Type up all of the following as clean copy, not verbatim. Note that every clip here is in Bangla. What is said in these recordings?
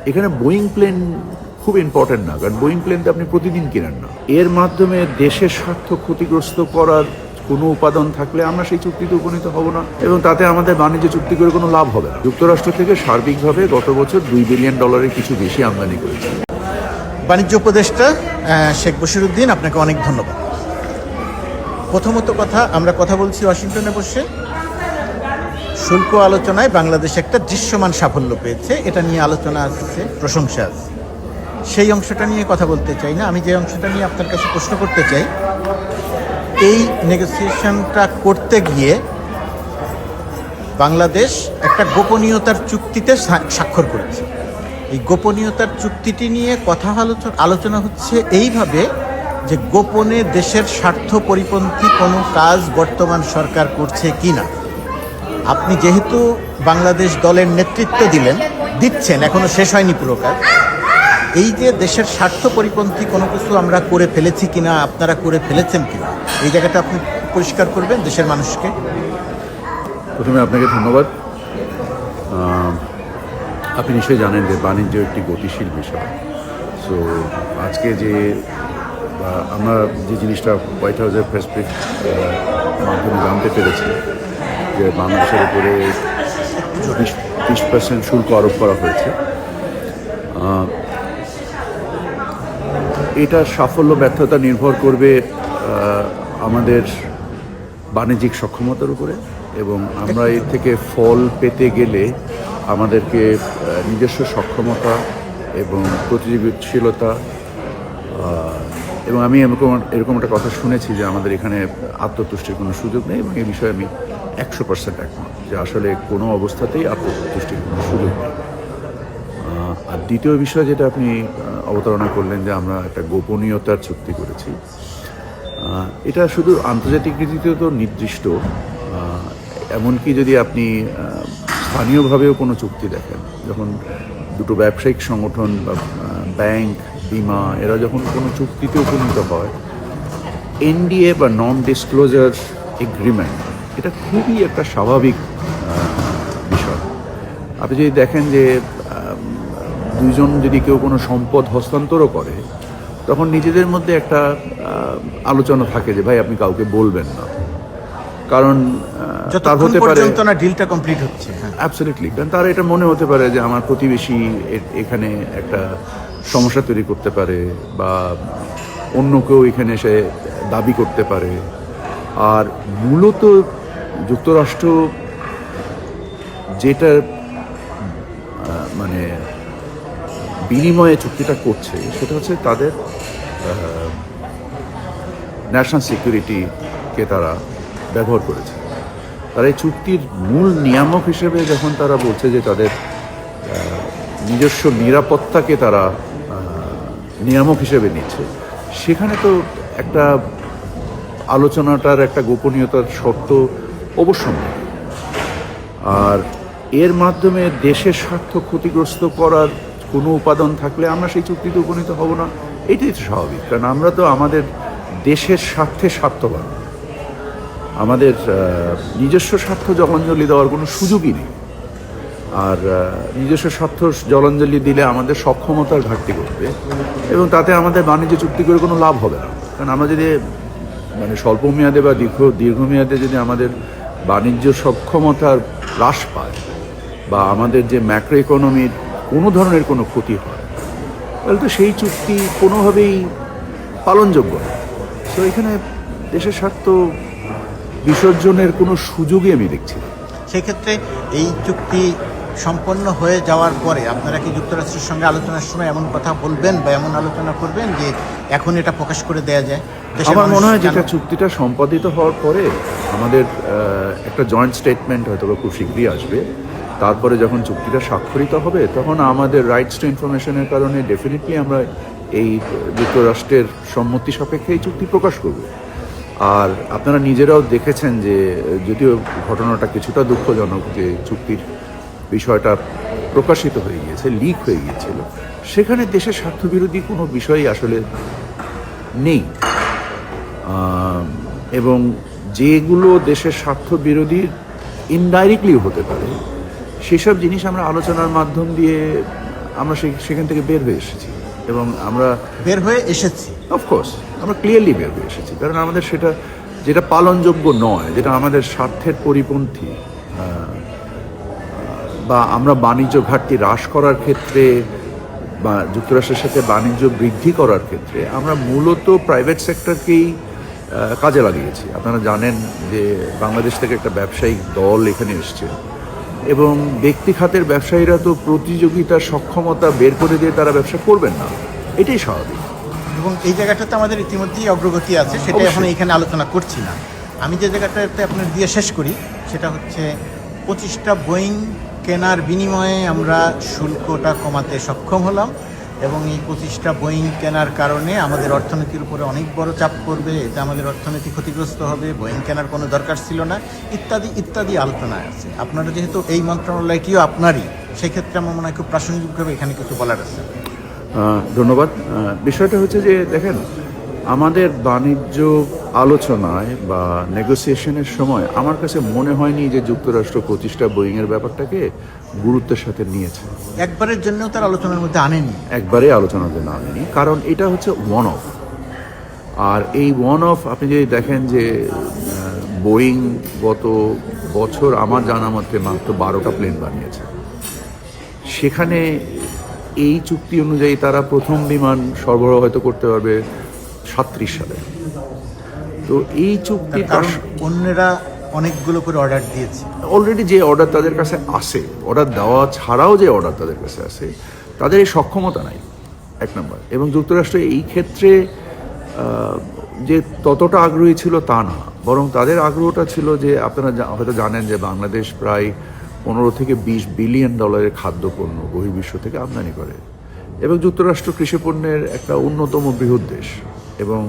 এখানে বোয়িং প্লেন খুব ইম্পর্টেন্ট না, কারণ বোয়িং প্লেন তো আপনি প্রতিদিন কেনেন না। এর মাধ্যমে দেশের স্বার্থ ক্ষতিগ্রস্ত করার কোনো উপাদান থাকলে আমরা সেই চুক্তিতে উপনীত হব না, এবং তাতে আমাদের বাণিজ্য চুক্তি করে কোনো লাভ হবে না। যুক্তরাষ্ট্র থেকে সার্বিকভাবে গত বছর $2 বিলিয়ন কিছু বেশি আমদানি করেছে। বাণিজ্য উপদেষ্টা শেখ বশিরউদ্দিন, আপনাকে অনেক ধন্যবাদ। প্রথমত আমরা কথা বলছি ওয়াশিংটনে বসে। শুল্ক আলোচনায় বাংলাদেশ একটা দৃশ্যমান সাফল্য পেয়েছে, এটা নিয়ে আলোচনা আছে, প্রশংসা আছে। সেই অংশটা নিয়ে কথা বলতে চাই না। আমি যে অংশটা নিয়ে আপনার কাছে প্রশ্ন করতে চাই, এই নেগোসিয়েশনটা করতে গিয়ে বাংলাদেশ একটা গোপনীয়তার চুক্তিতে স্বাক্ষর করেছে। এই গোপনীয়তার চুক্তিটি নিয়ে আলোচনা হচ্ছে এইভাবে যে গোপনে দেশের স্বার্থ পরিপন্থী কোনো কাজ বর্তমান সরকার করছে কি না। আপনি যেহেতু বাংলাদেশ দলের নেতৃত্ব দিচ্ছেন, এখনো শেষ হয়নি পুরো কাজ, এই যে দেশের স্বার্থ পরিপন্থী কোনো কিছু আমরা করে ফেলেছি কিনা, আপনারা করে ফেলেছেন কিনা, এই জায়গাটা আপনি পরিষ্কার করবেন দেশের মানুষকে। প্রথমে আপনাকে ধন্যবাদ। আপনি নিশ্চয়ই জানেন যে বাণিজ্য একটি গতিশীল বিষয়। সো আজকে যে আমরা যে জিনিসটা হোয়াইট হাউসের প্রেস মাধ্যমে জানতে পেরেছি যে বাংলাদেশের উপরে 20% শুল্ক আরোপ করা হয়েছে, এটার সাফল্য ব্যর্থতা নির্ভর করবে আমাদের বাণিজ্যিক সক্ষমতার উপরে, এবং আমরা এর থেকে ফল পেতে গেলে আমাদেরকে নিজস্ব সক্ষমতা এবং প্রতিযোগিতাশীলতা, এবং আমি এরকম একটা কথা শুনেছি যে আমাদের এখানে আত্মতুষ্টির কোনো সুযোগ নেই, এবং এই বিষয়ে আমি 100% একমত যে আসলে কোনো অবস্থাতেই আত্মতুষ্টির কোনো সুযোগ নেই। আর দ্বিতীয় বিষয় যেটা আপনি অবতারণা করলেন যে আমরা একটা গোপনীয়তার চুক্তি করেছি, এটা শুধু আন্তর্জাতিক রীতিতেও তো নির্দিষ্ট, এমনকি যদি আপনি স্থানীয়ভাবেও কোনো চুক্তি দেখেন, যখন দুটো ব্যবসায়িক সংগঠন বা ব্যাংক, বিমা, এরা যখন কোনো চুক্তিতে উপনীত হয়, এনডিএ বা নন ডিসক্লোজার এগ্রিমেন্ট, এটা খুবই একটা স্বাভাবিক বিষয়। আপনি যদি দেখেন যে দুইজন যদি কেউ কোনো সম্পদ হস্তান্তরও করে, তখন নিজেদের মধ্যে একটা আলোচনা থাকে যে ভাই আপনি কাউকে বলবেন না, কারণ তার হতে পারে ডিলটা কমপ্লিট হচ্ছে। অ্যাবসলিউটলি, কারণ তার এটা মনে হতে পারে যে আমার প্রতিবেশী এখানে একটা সমস্যা তৈরি করতে পারে, বা অন্য কেউ এখানে এসে দাবি করতে পারে। আর মূলত যুক্তরাষ্ট্র যেটা মানে বিনিময়ে চুক্তিটা করছে, সেটা হচ্ছে তাদের ন্যাশনাল সিকিউরিটিকে তারা ব্যবহার করেছে। তারা এই চুক্তির মূল নিয়ামক হিসেবে যখন তারা বলছে যে তাদের নিজস্ব নিরাপত্তাকে তারা নিয়ামক হিসেবে নিচ্ছে, সেখানে তো একটা আলোচনাটার একটা গোপনীয়তার শর্ত অবশ্যম্ভাবী। আর এর মাধ্যমে দেশের স্বার্থ ক্ষতিগ্রস্ত করার কোনো উপাদান থাকলে আমরা সেই চুক্তিতে উপনীত হব না, এটাই তো স্বাভাবিক। কারণ আমরা তো আমাদের দেশের স্বার্থে স্বার্থবান, আমাদের নিজস্ব স্বার্থ জলাঞ্জলি দেওয়ার কোনো সুযোগই নেই। আর নিজস্ব স্বার্থ জলাঞ্জলি দিলে আমাদের সক্ষমতার ঘাটতি করবে, এবং তাতে আমাদের বাণিজ্য চুক্তি করে কোনো লাভ হবে না। কারণ আমরা যদি মানে স্বল্প মেয়াদে বা দীর্ঘমেয়াদে যদি আমাদের বাণিজ্য সক্ষমতার হ্রাস পায়, বা আমাদের যে ম্যাক্রো ইকোনমির কোনো ধরনের কোনো ক্ষতি হয়, তাহলে তো সেই চুক্তি কোনোভাবেই পালনযোগ্য না। তো এখানে দেশের স্বার্থ বিসর্জনের কোনো সুযোগই আমি দেখছি না। সেক্ষেত্রে এই চুক্তি সম্পন্ন হয়ে যাওয়ার পরে আপনারা কি যুক্তরাষ্ট্রের সঙ্গে আলোচনার সময় এমন কথা বলবেন বা এমন আলোচনা করবেন যে এখন এটা প্রকাশ করে দেওয়া যায়? আমার মনে হয় যেটা চুক্তিটা সম্পাদিত হওয়ার পরে আমাদের একটা জয়েন্ট স্টেটমেন্ট হয়তো খুব শীঘ্রই আসবে। তারপরে যখন চুক্তিটা স্বাক্ষরিত হবে, তখন আমাদের রাইটস টু ইনফরমেশনের কারণে ডেফিনেটলি আমরা এই যুক্তরাষ্ট্রের সম্মতি সাপেক্ষে এই চুক্তি প্রকাশ করব। আর আপনারা নিজেরাও দেখেছেন যে যদিও ঘটনাটা কিছুটা দুঃখজনক, যে চুক্তির বিষয়টা প্রকাশিত হয়ে গিয়েছে, লিক হয়ে গিয়েছিল, সেখানে দেশের স্বার্থবিরোধী কোনো বিষয়ই আসলে নেই। এবং যেগুলো দেশের স্বার্থবিরোধী ইনডাইরেক্টলি হতে পারে, সেসব জিনিস আমরা আলোচনার মাধ্যম দিয়ে আমরা সেখান থেকে বের হয়ে এসেছি এবং আমরা বের হয়ে এসেছি। অফকোর্স আমরা ক্লিয়ারলি বের হয়ে এসেছি, কারণ আমাদের সেটা যেটা পালনযোগ্য নয়, যেটা আমাদের স্বার্থের পরিপন্থী, বা আমরা বাণিজ্য ঘাটতি হ্রাস করার ক্ষেত্রে বা যুক্তরাষ্ট্রের সাথে বাণিজ্য বৃদ্ধি করার ক্ষেত্রে আমরা মূলত প্রাইভেট সেক্টরকেই কাজে লাগিয়েছি। আপনারা জানেন যে বাংলাদেশ থেকে একটা ব্যবসায়িক দল এখানে এসছে এবং ব্যক্তি খাতের ব্যবসায়ীরা তো প্রতিযোগিতার সক্ষমতা বের করে দিয়ে তারা ব্যবসা করবেন না, এটাই স্বাভাবিক। এবং এই জায়গাটাতে আমাদের ইতিমধ্যেই অগ্রগতি আছে, সেটা এখন অবশ্যই। এখানে আলোচনা করছি না। আমি যে জায়গাটাতে আপনার দিয়ে শেষ করি সেটা হচ্ছে 25টা বোয়িং কেনার বিনিময়ে আমরা শুল্কটা কমাতে সক্ষম হলাম এবং এই 25টা বোয়িং কেনার কারণে আমাদের অর্থনীতির উপরে অনেক বড় চাপ পড়বে, এতে আমাদের অর্থনীতি ক্ষতিগ্রস্ত হবে, বোয়িং কেনার কোনো দরকার ছিল না, ইত্যাদি ইত্যাদি আলোচনায় আছে। আপনারা যেহেতু এই মন্ত্রণালয়টিও আপনারই, সেক্ষেত্রে আমার মনে হয় খুব প্রাসঙ্গিকভাবে এখানে কিছু বলার আছে। ধন্যবাদ। বিষয়টা হচ্ছে যে দেখেন, আমাদের বাণিজ্য আলোচনায় বা নেগোসিয়েশনের সময় আমার কাছে মনে হয়নি যে যুক্তরাষ্ট্র 25টা বোয়িংয়ের ব্যাপারটাকে গুরুত্বের সাথে নিয়েছে। একবারের জন্যও তার আলোচনার মধ্যে আনেনি। একবারে আলোচনার জন্য আনেনি, কারণ এটা হচ্ছে ওয়ান অফ। আর এই ওয়ান অফ আপনি যদি দেখেন যে বোয়িং গত বছর আমার জানা মতে মাত্র 12টা প্লেন বানিয়েছে। সেখানে এই চুক্তি অনুযায়ী তারা প্রথম বিমান সরবরাহ হয়তো করতে পারবে 37 সালে। তো এই চুক্তির কারণ অন্যরা অনেকগুলো করে অর্ডার দিয়েছে। অলরেডি যে অর্ডার তাদের কাছে আসে, অর্ডার দেওয়া ছাড়াও যে অর্ডার তাদের কাছে আসে, তাদের এই সক্ষমতা নাই, এক নম্বর। এবং যুক্তরাষ্ট্র এই ক্ষেত্রে যে ততটা আগ্রহী ছিল তা না, বরং তাদের আগ্রহটা ছিল যে আপনারা হয়তো জানেন যে বাংলাদেশ প্রায় 15 থেকে 20 বিলিয়ন ডলারের খাদ্যপণ্য বহির্বিশ্ব থেকে আমদানি করে এবং যুক্তরাষ্ট্র কৃষিপণ্যের একটা অন্যতম বৃহৎ দেশ। এবং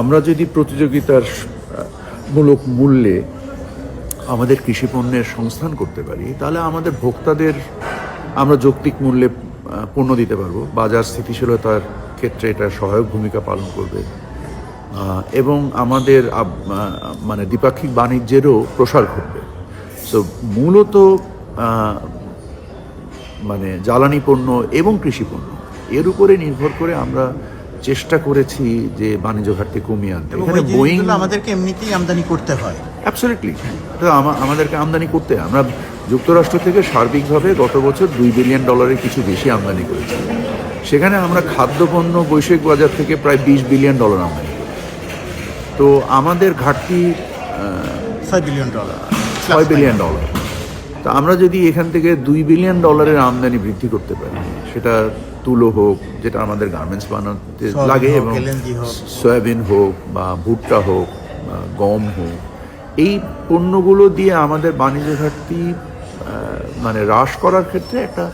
আমরা যদি প্রতিযোগিতার মূলক মূল্যে আমাদের কৃষিপণ্যের সংস্থান করতে পারি, তাহলে আমাদের ভোক্তাদের আমরা যৌক্তিক মূল্যে পণ্য দিতে পারবো। বাজার স্থিতিশীলতার ক্ষেত্রে এটা সহায়ক ভূমিকা পালন করবে এবং আমাদের মানে দ্বিপাক্ষিক বাণিজ্যেরও প্রসার ঘটবে। সো মূলত মানে জ্বালানি পণ্য এবং কৃষি পণ্য এর উপরে নির্ভর করে আমরা চেষ্টা করেছি যে বাণিজ্য ঘাটতি কমিয়ে আনতে। এখানে বোয়িং আমাদেরকে এমনিতেই আমদানি করতে হয়। অ্যাবসলিউটলি, আমাদেরকে আমদানি করতে হয়। আমরা যুক্তরাষ্ট্র থেকে সার্বিকভাবে গত বছর $2 বিলিয়ন কিছু বেশি আমদানি করেছি। সেখানে আমরা খাদ্যপণ্য বৈশ্বিক বাজার থেকে প্রায় $20 বিলিয়ন আমদানি করি। তো আমাদের ঘাটতি $6 বিলিয়ন। $6 বিলিয়ন। তো আমরা যদি এখান থেকে $2 বিলিয়ন আমদানি বৃদ্ধি করতে পারি, সেটা তুলো হোক, যেটা আমাদের গার্মেন্টস বানাতে লাগে, এবং সয়াবিন হোক বা ভুট্টা হোক বা গম হোক, এই পণ্যগুলো দিয়ে আমাদের বাণিজ্য ঘাটতি মানে হ্রাস করার ক্ষেত্রে একটা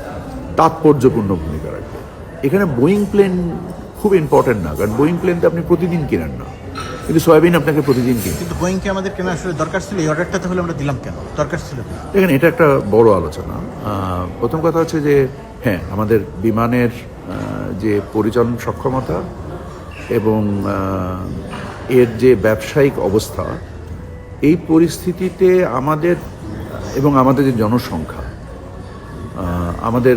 তাৎপর্যপূর্ণ ভূমিকা রাখবে। এখানে বোয়িং প্লেন খুব ইম্পর্টেন্ট না, কারণ বোয়িং প্লেন তো আপনি প্রতিদিন কেনেন না, কিন্তু সয়াবিন আপনাকে প্রতিদিন কিনতে। কিন্তু বোয়িংকে আমাদের কেনা আসলে দরকার ছিল, এই অর্ডারটা তাহলে আমরা দিলাম কেন? দরকার ছিল। দেখেন, এটা একটা বড় আলোচনা। প্রথম কথা হচ্ছে যে হ্যাঁ, আমাদের বিমানের যে পরিচালন সক্ষমতা এবং এর যে ব্যবসায়িক অবস্থা, এই পরিস্থিতিতে আমাদের এবং আমাদের যে জনসংখ্যা, আমাদের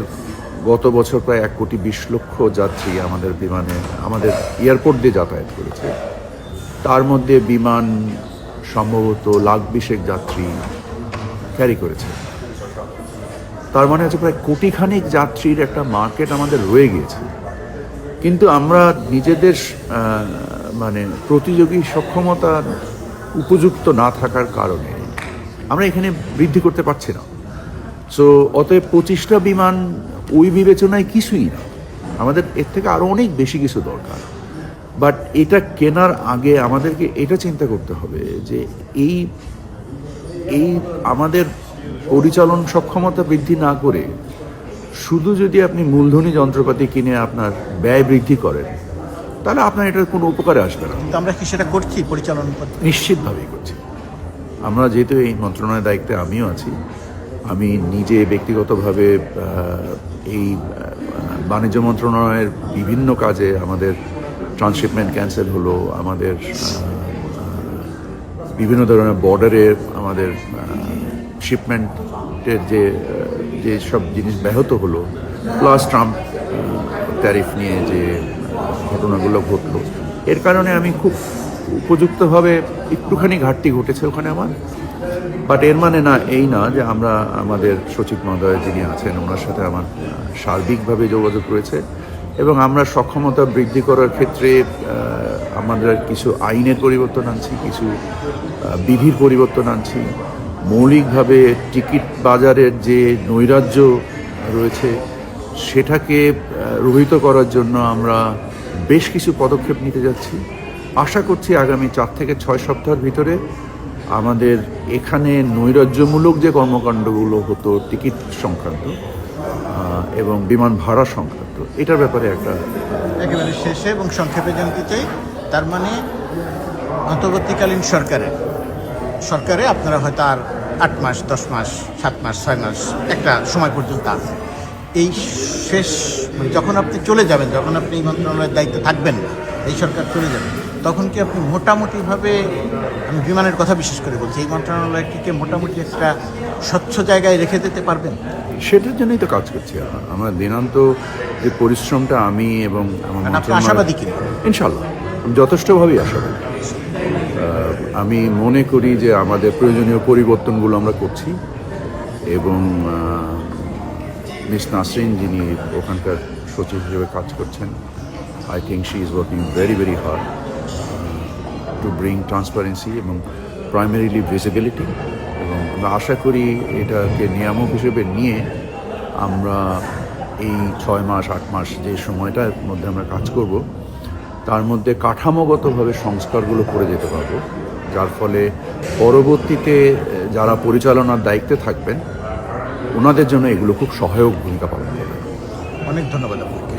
গত বছর প্রায় 1,20,00,000 যাত্রী আমাদের বিমানে আমাদের এয়ারপোর্ট দিয়ে যাতায়াত করেছে। তার মধ্যে বিমান সম্ভবত 1,20,000 যাত্রী ক্যারি করেছে। তার মানে হচ্ছে প্রায় 1,000,000 যাত্রীর একটা মার্কেট আমাদের রয়ে গিয়েছে। কিন্তু আমরা নিজেদের মানে প্রতিযোগী সক্ষমতার উপযুক্ত না থাকার কারণে আমরা এখানে বৃদ্ধি করতে পারছি না। সো অতএব 25টা বিমান ওই বিবেচনায় কিছুই না, আমাদের এর থেকে আরও অনেক বেশি কিছু দরকার। বাট এটা কেনার আগে আমাদেরকে এটা চিন্তা করতে হবে যে এই আমাদের পরিচালন সক্ষমতা বৃদ্ধি না করে শুধু যদি আপনি মূলধনী যন্ত্রপাতি কিনে আপনার ব্যয় বৃদ্ধি করেন, তাহলে আপনার এটার কোনো উপকারে আসবে না। কিন্তু আমরা কি সেটা করছি? পরিচালন নিশ্চিতভাবেই করছি। আমরা যেহেতু এই মন্ত্রণালয়ের দায়িত্বে আমিও আছি, আমি নিজে ব্যক্তিগতভাবে এই বাণিজ্য মন্ত্রণালয়ের বিভিন্ন কাজে আমাদের ট্রান্সশিপমেন্ট ক্যান্সেল হলো, আমাদের বিভিন্ন ধরনের বর্ডারের আমাদের শিপমেন্টের যে সব জিনিস ব্যাহত হলো, প্লাস ট্রাম্প ট্যারিফ নিয়ে যে ঘটনাগুলো ঘটলো, এর কারণে আমি খুব উপযুক্তভাবে একটুখানি ঘাটতি ঘটেছে ওখানে আমার। বাট এর মানে এই না যে আমরা আমাদের সচিব মহোদয় যিনি আছেন ওনার সাথে আমার সার্বিকভাবে যোগাযোগ রয়েছে, এবং আমরা সক্ষমতা বৃদ্ধি করার ক্ষেত্রে আমাদের কিছু আইনের পরিবর্তন আনছি, কিছু বিধির পরিবর্তন আনছি। মৌলিকভাবে টিকিট বাজারের যে নৈরাজ্য রয়েছে সেটাকে রহিত করার জন্য আমরা বেশ কিছু পদক্ষেপ নিতে যাচ্ছি। আশা করছি আগামী 4 থেকে 6 সপ্তাহের ভিতরে আমাদের এখানে নৈরাজ্যমূলক যে কর্মকাণ্ডগুলো হতো টিকিট সংক্রান্ত এবং বিমান ভাড়া সংক্রান্ত, এটার ব্যাপারে একটা একেবারে শেষে এবং সংক্ষেপে জানতে চাই, তার মানে অন্তর্বর্তীকালীন সরকারে আপনারা হয়তো আর 8 মাস, 10 মাস, 7 মাস, 6 মাস একটা সময় পর্যন্ত আছে। এই শেষ মানে যখন আপনি চলে যাবেন, যখন আপনি এই মন্ত্রণালয়ের দায়িত্বে থাকবেন না, এই সরকার চলে যাবেন, তখন কি আপনি মোটামুটিভাবে, আমি বিমানের কথা বিশেষ করে বলছি, এই মন্ত্রণালয়টিকে মোটামুটি একটা স্বচ্ছ জায়গায় রেখে দিতে পারবেন? সেটার জন্যই তো কাজ করছি আমার দিনান্ত যে পরিশ্রমটা আমি এবং আমার আপনি আশাবাদী কি? ইনশাল্লাহ আমি যথেষ্টভাবেই আশাবাদী। আমি মনে করি যে আমাদের প্রয়োজনীয় পরিবর্তনগুলো আমরা করছি, এবং মিস নাসরিন যিনি ওখানকার সচিব হিসেবে কাজ করছেন, I think she is working very very hard to bring transparency এবং প্রাইমারিলি ভিজিবিলিটি, এবং আমরা আশা করি এটাকে নিয়ামক হিসেবে নিয়ে আমরা এই 6 মাস 8 মাস যে সময়টার মধ্যে আমরা কাজ করব তার মধ্যে কাঠামোগতভাবে সংস্কারগুলো করে যেতে পারবো, যার ফলে পরবর্তীতে যারা পরিচালনার দায়িত্বে থাকবেন ওনাদের জন্য এগুলো খুব সহায়ক ভূমিকা পালন করবে। অনেক ধন্যবাদ আপনাকে।